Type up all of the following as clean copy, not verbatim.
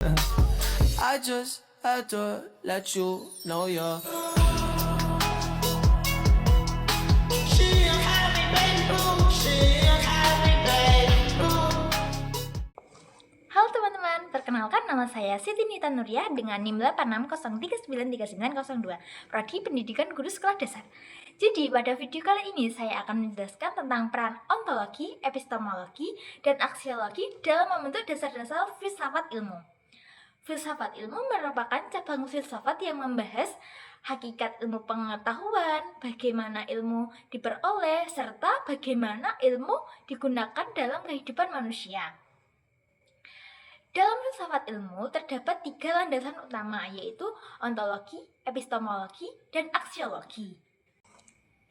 I just had to let you know you're. Halo teman-teman, perkenalkan nama saya Siti Nita Nuria dengan NIM 8603939902, Prodi Pendidikan Guru Sekolah Dasar. Jadi pada video kali ini saya akan menjelaskan tentang peran ontologi, epistemologi, dan aksiologi dalam membentuk dasar-dasar filsafat ilmu. Filsafat ilmu merupakan cabang filsafat yang membahas hakikat ilmu pengetahuan, bagaimana ilmu diperoleh, serta bagaimana ilmu digunakan dalam kehidupan manusia. Dalam filsafat ilmu terdapat 3 landasan utama, yaitu ontologi, epistemologi, dan aksiologi.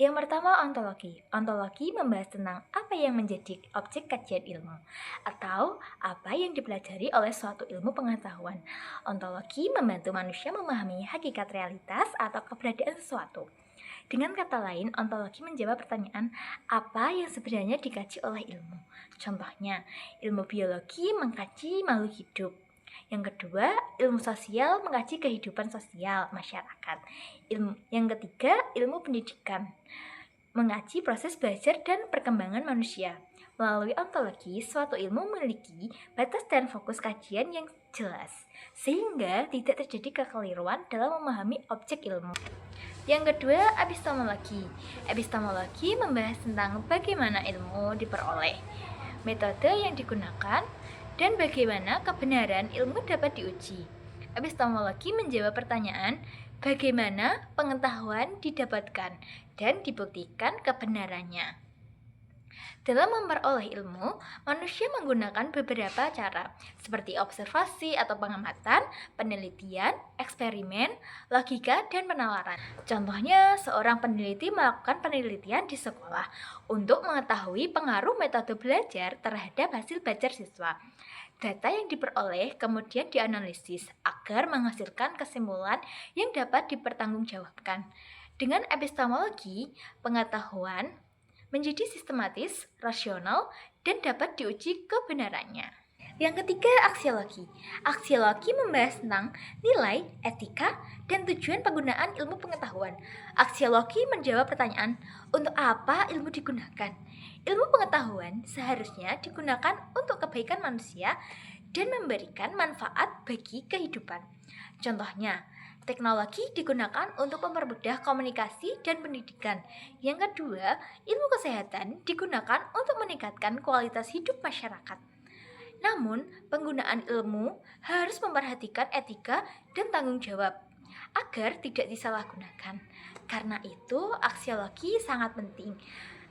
Yang pertama, ontologi. Ontologi membahas tentang apa yang menjadi objek kajian ilmu, atau apa yang dipelajari oleh suatu ilmu pengetahuan. Ontologi membantu manusia memahami hakikat realitas atau keberadaan sesuatu. Dengan kata lain, ontologi menjawab pertanyaan apa yang sebenarnya dikaji oleh ilmu. Contohnya, ilmu biologi mengkaji makhluk hidup. Yang kedua, ilmu sosial mengkaji kehidupan sosial masyarakat. Yang ketiga, ilmu pendidikan mengkaji proses belajar dan perkembangan manusia. Melalui ontologi, suatu ilmu memiliki batas dan fokus kajian yang jelas, sehingga tidak terjadi kekeliruan dalam memahami objek ilmu. Yang kedua, epistemologi. Epistemologi membahas tentang bagaimana ilmu diperoleh, metode yang digunakan, dan bagaimana kebenaran ilmu dapat diuji. Epistemologi menjawab pertanyaan bagaimana pengetahuan didapatkan dan dibuktikan kebenarannya. Dalam memperoleh ilmu, manusia menggunakan beberapa cara, seperti observasi atau pengamatan, penelitian, eksperimen, logika, dan penalaran. Contohnya, seorang peneliti melakukan penelitian di sekolah untuk mengetahui pengaruh metode belajar terhadap hasil belajar siswa. Data yang diperoleh kemudian dianalisis agar menghasilkan kesimpulan yang dapat dipertanggungjawabkan. Dengan epistemologi, pengetahuan menjadi sistematis, rasional, dan dapat diuji kebenarannya. Yang ketiga, aksiologi. Aksiologi membahas tentang nilai, etika, dan tujuan penggunaan ilmu pengetahuan. Aksiologi menjawab pertanyaan, untuk apa ilmu digunakan? Ilmu pengetahuan seharusnya digunakan untuk kebaikan manusia dan memberikan manfaat bagi kehidupan. Contohnya, teknologi digunakan untuk mempermudah komunikasi dan pendidikan. Yang kedua, ilmu kesehatan digunakan untuk meningkatkan kualitas hidup masyarakat. Namun, penggunaan ilmu harus memperhatikan etika dan tanggung jawab agar tidak disalahgunakan. Karena itu, aksiologi sangat penting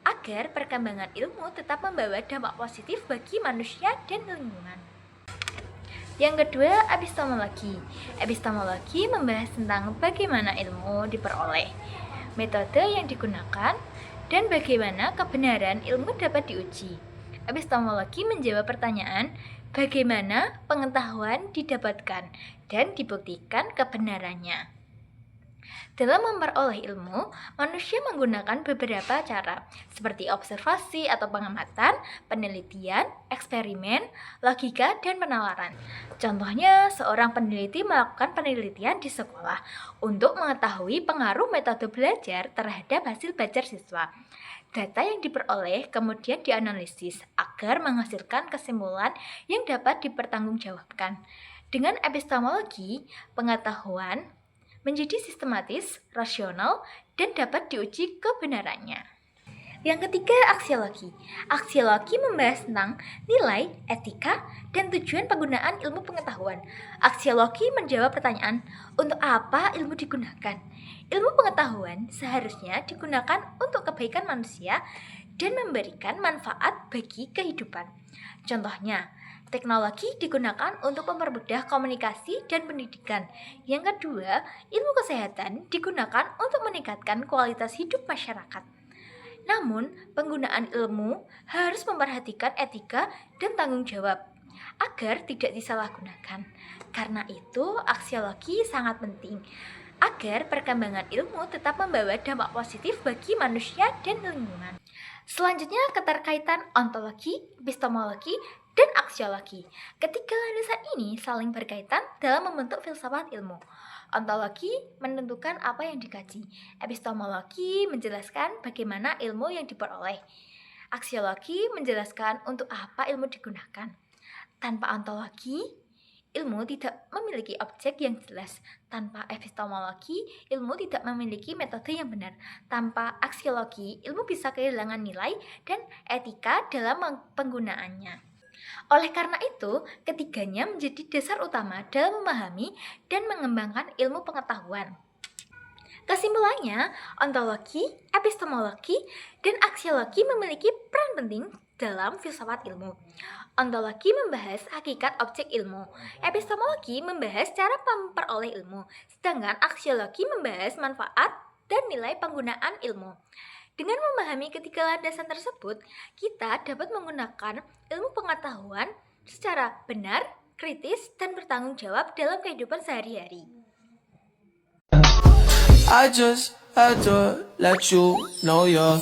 agar perkembangan ilmu tetap membawa dampak positif bagi manusia dan lingkungan. Yang kedua, epistemologi. Epistemologi membahas tentang bagaimana ilmu diperoleh, metode yang digunakan, dan bagaimana kebenaran ilmu dapat diuji. Epistemologi menjawab pertanyaan bagaimana pengetahuan didapatkan dan dibuktikan kebenarannya. Dalam memperoleh ilmu, manusia menggunakan beberapa cara, seperti observasi atau pengamatan, penelitian, eksperimen, logika, dan penalaran. Contohnya, seorang peneliti melakukan penelitian di sekolah untuk mengetahui pengaruh metode belajar terhadap hasil belajar siswa. Data yang diperoleh kemudian dianalisis agar menghasilkan kesimpulan yang dapat dipertanggungjawabkan. Dengan epistemologi, pengetahuan menjadi sistematis, rasional, dan dapat diuji kebenarannya. Yang ketiga, aksiologi. Aksiologi membahas tentang nilai, etika, dan tujuan penggunaan ilmu pengetahuan. Aksiologi menjawab pertanyaan, untuk apa ilmu digunakan? Ilmu pengetahuan seharusnya digunakan untuk kebaikan manusia dan memberikan manfaat bagi kehidupan. Contohnya, teknologi digunakan untuk mempermudah komunikasi dan pendidikan. Yang kedua, ilmu kesehatan digunakan untuk meningkatkan kualitas hidup masyarakat. Namun, penggunaan ilmu harus memperhatikan etika dan tanggung jawab agar tidak disalahgunakan. Karena itu, aksiologi sangat penting agar perkembangan ilmu tetap membawa dampak positif bagi manusia dan lingkungan. Selanjutnya, keterkaitan ontologi, epistemologi, dan aksiologi. Ketiga landasan ini saling berkaitan dalam membentuk filsafat ilmu. Ontologi menentukan apa yang dikaji. Epistemologi menjelaskan bagaimana ilmu yang diperoleh. Aksiologi menjelaskan untuk apa ilmu digunakan. Tanpa ontologi, ilmu tidak memiliki objek yang jelas. Tanpa epistemologi, ilmu tidak memiliki metode yang benar. Tanpa aksiologi, ilmu bisa kehilangan nilai dan etika dalam penggunaannya. Oleh karena itu, ketiganya menjadi dasar utama dalam memahami dan mengembangkan ilmu pengetahuan. Kesimpulannya, ontologi, epistemologi, dan aksiologi memiliki peran penting dalam filsafat ilmu. Ontologi membahas hakikat objek ilmu, epistemologi membahas cara memperoleh ilmu, sedangkan aksiologi membahas manfaat dan nilai penggunaan ilmu. Dengan memahami ketiga landasan tersebut, kita dapat menggunakan ilmu pengetahuan secara benar, kritis, dan bertanggung jawab dalam kehidupan sehari-hari. I just had to let you know you're